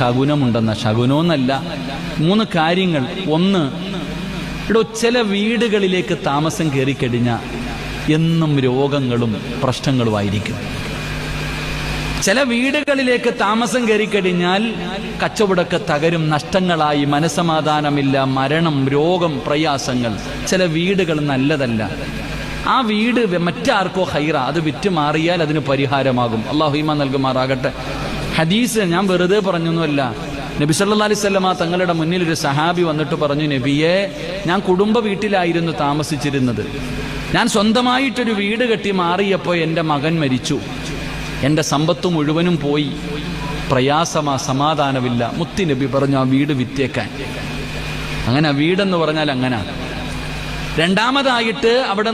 ശകുനമുണ്ടെന്ന. ശകുനമെന്നല്ല, 3 കാര്യങ്ങൾ. ഒന്ന്, ചില വീടുകളിലേക്ക് താമസം കയറിക്കഴിഞ്ഞാൽ എന്നും രോഗങ്ങളും പ്രശ്നങ്ങളുമായിരിക്കും. ചില വീടുകളിലേക്ക് താമസം കയറിക്കഴിഞ്ഞാൽ കച്ചവടമൊക്കെ തകരും, നഷ്ടങ്ങളായി, മനസമാധാനമില്ല, മരണം, രോഗം, പ്രയാസങ്ങൾ. ചില വീടുകൾ നല്ലതല്ല. ആ വീട് മറ്റാർക്കോ ഹൈറ, അത് വിറ്റ് മാറിയാൽ അതിന് പരിഹാരമാകും. അല്ലാഹു ഈമാൻ നൽകുമാറാകട്ടെ. ഹദീസ് ഞാൻ വെറുതെ പറഞ്ഞൊന്നുമല്ല. നബി സല്ലല്ലാഹു അലൈഹി വസല്ലമ തങ്ങളുടെ മുന്നിൽ ഒരു സഹാബി വന്നിട്ട് പറഞ്ഞു, നബിയെ, ഞാൻ കുടുംബ വീട്ടിലായിരുന്നു താമസിച്ചിരുന്നത്. ഞാൻ സ്വന്തമായിട്ടൊരു വീട് കെട്ടി മാറിയപ്പോൾ എൻ്റെ മകൻ മരിച്ചു. എൻ്റെ സമ്പത്ത് മുഴുവനും പോയി, പ്രയാസമാ, സമാധാനമില്ല. മുത്തി നബി പറഞ്ഞു, ആ വീട് വിറ്റേക്കാൻ. അങ്ങനെ വീടെന്ന് പറഞ്ഞാൽ അങ്ങനെ. രണ്ടാമതായിട്ട് അവിടെ